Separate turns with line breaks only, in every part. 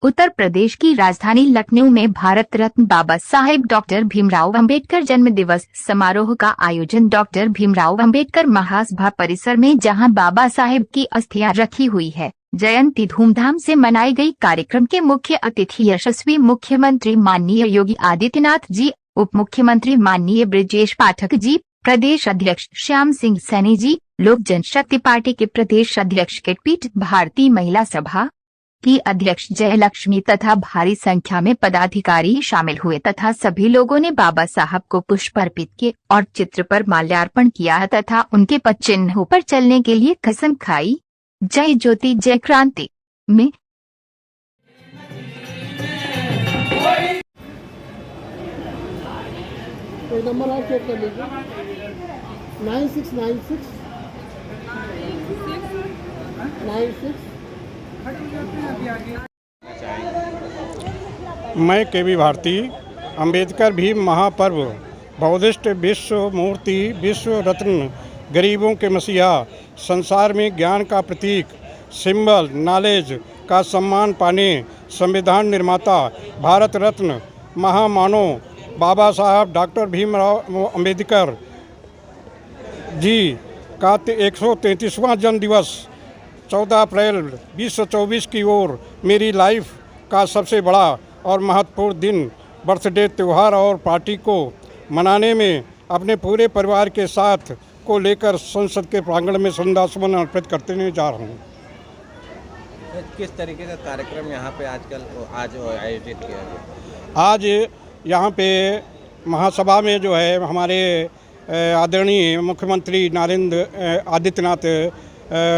उत्तर प्रदेश की राजधानी लखनऊ में भारत रत्न बाबा साहेब डॉक्टर भीमराव अंबेडकर जन्म दिवस समारोह का आयोजन डॉक्टर भीमराव अंबेडकर महासभा परिसर में, जहां बाबा साहेब की अस्थियां रखी हुई है, जयंती धूमधाम से मनाई गई। कार्यक्रम के मुख्य अतिथि यशस्वी मुख्यमंत्री माननीय योगी आदित्यनाथ जी, उप मुख्यमंत्री माननीय ब्रजेश पाठक जी, प्रदेश अध्यक्ष श्याम सिंह सैनी जी, लोक जनशक्ति पार्टी के प्रदेश अध्यक्ष किटपीठ भारतीय महिला सभा की अध्यक्ष जयलक्ष्मी तथा भारी संख्या में पदाधिकारी शामिल हुए तथा सभी लोगों ने बाबा साहब को पुष्प अर्पित किए और चित्र पर माल्यार्पण किया तथा उनके पद चिन्हों पर चलने के लिए कसम खाई। जय ज्योति जय क्रांति में
नंबर और चेक कर लीजिए 9696 96।
मैं केवी भारती अंबेडकर भीम महापर्व बौद्धिस्ट विश्व मूर्ति विश्व रत्न गरीबों के मसीहा संसार में ज्ञान का प्रतीक सिंबल नॉलेज का सम्मान पाने संविधान निर्माता भारत रत्न महामानव बाबा साहब डॉक्टर भीमराव अंबेडकर जी का 133वां जन्म दिवस 14 अप्रैल 2024 की ओर मेरी लाइफ का सबसे बड़ा और महत्वपूर्ण दिन बर्थडे त्यौहार और पार्टी को मनाने में अपने पूरे परिवार के साथ को लेकर संसद के प्रांगण में श्रद्धासुमन अर्पित करते जा रहा हूँ।
किस तरीके का कार्यक्रम यहाँ पे आज आयोजित किया गया?
आज यहाँ पे महासभा में जो है हमारे आदरणीय मुख्यमंत्री नरेंद्र आदित्यनाथ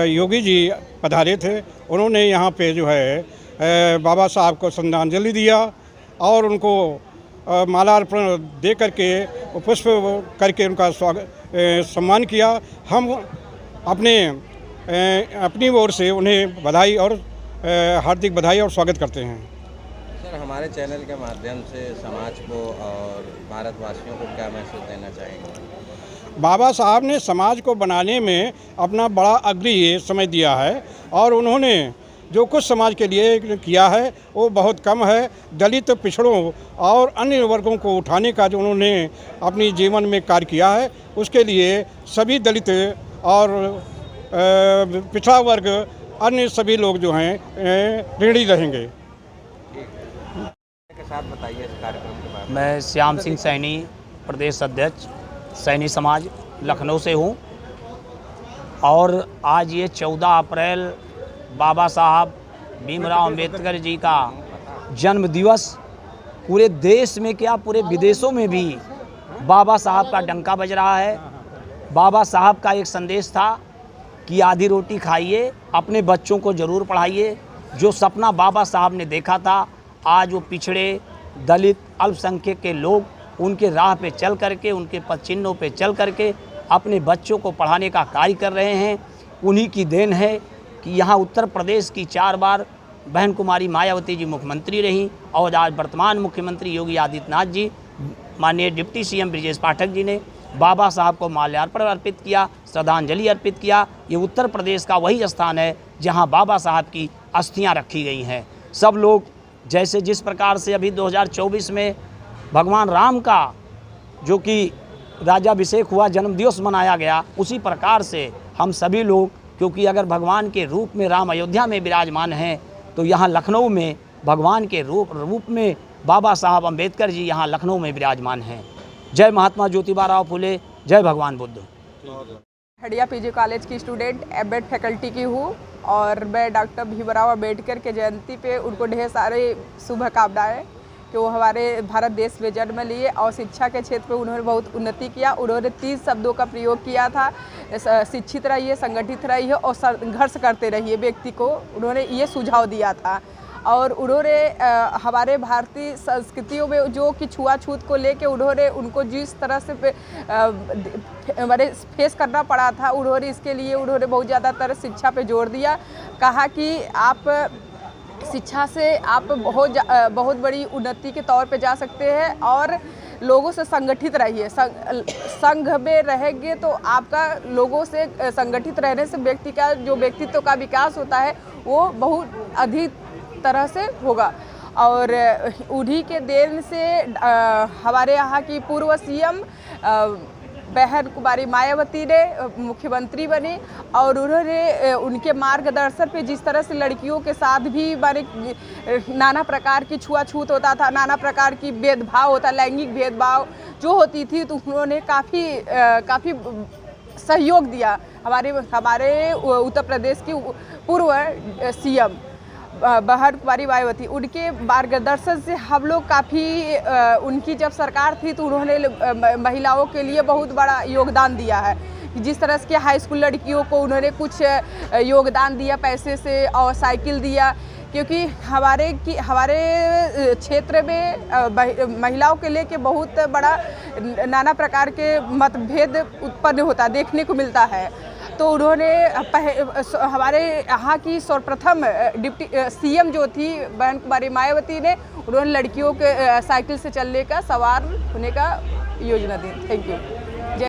योगी जी पधारे थे। उन्होंने यहाँ पे जो है बाबा साहब को श्रद्धांजलि दिया और उनको मालार्पण दे करके पुष्प करके उनका सम्मान किया। हम अपनी ओर से उन्हें बधाई और हार्दिक बधाई और स्वागत करते हैं।
सर, हमारे चैनल के माध्यम से समाज को और भारतवासियों को क्या मैसेज देना चाहेंगे?
बाबा साहब ने समाज को बनाने में अपना बड़ा अग्रणी समय दिया है और उन्होंने जो कुछ समाज के लिए किया है वो बहुत कम है। दलित पिछड़ों और अन्य वर्गों को उठाने का जो उन्होंने अपनी जीवन में कार्य किया है, उसके लिए सभी दलित और पिछड़ा वर्ग अन्य सभी लोग जो हैं ऋणी रहेंगे।
के साथ बताइए इस कार्यक्रम के बारे में।
मैं श्याम सिंह सैनी, प्रदेश अध्यक्ष सैनी समाज लखनऊ से हूँ और आज ये 14 अप्रैल बाबा साहब भीमराव अंबेडकर जी का जन्म दिवस पूरे देश में क्या पूरे विदेशों में भी बाबा साहब का डंका बज रहा है। बाबा साहब का एक संदेश था कि आधी रोटी खाइए, अपने बच्चों को ज़रूर पढ़ाइए। जो सपना बाबा साहब ने देखा था, आज वो पिछड़े दलित अल्पसंख्यक के लोग उनके राह पे चल करके, उनके पद चिन्हों पे चल करके अपने बच्चों को पढ़ाने का कार्य कर रहे हैं। उन्हीं की देन है कि यहाँ उत्तर प्रदेश की 4 बार बहन कुमारी मायावती जी मुख्यमंत्री रहीं और आज वर्तमान मुख्यमंत्री योगी आदित्यनाथ जी, माननीय डिप्टी सीएम ब्रजेश पाठक जी ने बाबा साहब को माल्यार्पण अर्पित किया, श्रद्धांजलि अर्पित किया। ये उत्तर प्रदेश का वही स्थान है जहाँ बाबा साहब की अस्थियाँ रखी गई हैं। सब लोग जैसे जिस प्रकार से अभी 2024 में भगवान राम का जो कि राजाभिषेक हुआ, जन्म दिवस मनाया गया, उसी प्रकार से हम सभी लोग, क्योंकि अगर भगवान के रूप में राम अयोध्या में विराजमान हैं तो यहाँ लखनऊ में भगवान के रूप में बाबा साहब अंबेडकर जी यहाँ लखनऊ में विराजमान हैं। जय महात्मा ज्योतिबा राव फुले, जय भगवान बुद्ध।
हड़िया पीजी कॉलेज की स्टूडेंट एमएड फैकल्टी की हूँ और मैं डॉक्टर भीमराव अंबेडकर के जयंती पे उनको ढेर सारे शुभकामनाएं कि वो हमारे भारत देश में जन्म लिए और शिक्षा के क्षेत्र में उन्होंने बहुत उन्नति किया। उन्होंने 3 शब्दों का प्रयोग किया था, शिक्षित रहिए, संगठित रहिए और संघर्ष करते रहिए। व्यक्ति को उन्होंने ये सुझाव दिया था और उन्होंने हमारे भारतीय संस्कृतियों में जो कि छुआछूत को लेके उन्होंने उनको जिस तरह से हमारे फेस करना पड़ा था, उन्होंने इसके लिए उन्होंने बहुत ज़्यादातर शिक्षा पे जोर दिया। कहा कि आप शिक्षा से आप बहुत बड़ी उन्नति के तौर पे जा सकते हैं और लोगों से संगठित रहिए। संघ में रहेंगे तो आपका लोगों से संगठित रहने से व्यक्ति का जो व्यक्तित्व का विकास होता है वो बहुत अधिक तरह से होगा। और उन्हीं के देन से हमारे यहाँ की पूर्व सीएम बहन कुमारी मायावती ने मुख्यमंत्री बनी और उन्होंने उनके मार्गदर्शन पे जिस तरह से लड़कियों के साथ भी नाना प्रकार की छुआछूत होता था, नाना प्रकार की भेदभाव होता, लैंगिक भेदभाव जो होती थी, तो उन्होंने काफ़ी सहयोग दिया। हमारे उत्तर प्रदेश की पूर्व सीएम बहन कुमारी मायावती, उनके मार्गदर्शन से हम लोग काफ़ी उनकी जब सरकार थी तो उन्होंने महिलाओं के लिए बहुत बड़ा योगदान दिया है। जिस तरह से हाई स्कूल लड़कियों को उन्होंने कुछ योगदान दिया पैसे से और साइकिल दिया, क्योंकि हमारे क्षेत्र में महिलाओं के लेके बहुत बड़ा नाना प्रकार के मतभेद उत्पन्न होता देखने को मिलता है। तो उन्होंने हमारे यहाँ की सर्वप्रथम डिप्टी सीएम जो थी बहन कुमारी मायावती ने, उन्होंने लड़कियों के साइकिल से चलने का, सवार होने का योजना दी। Thank you.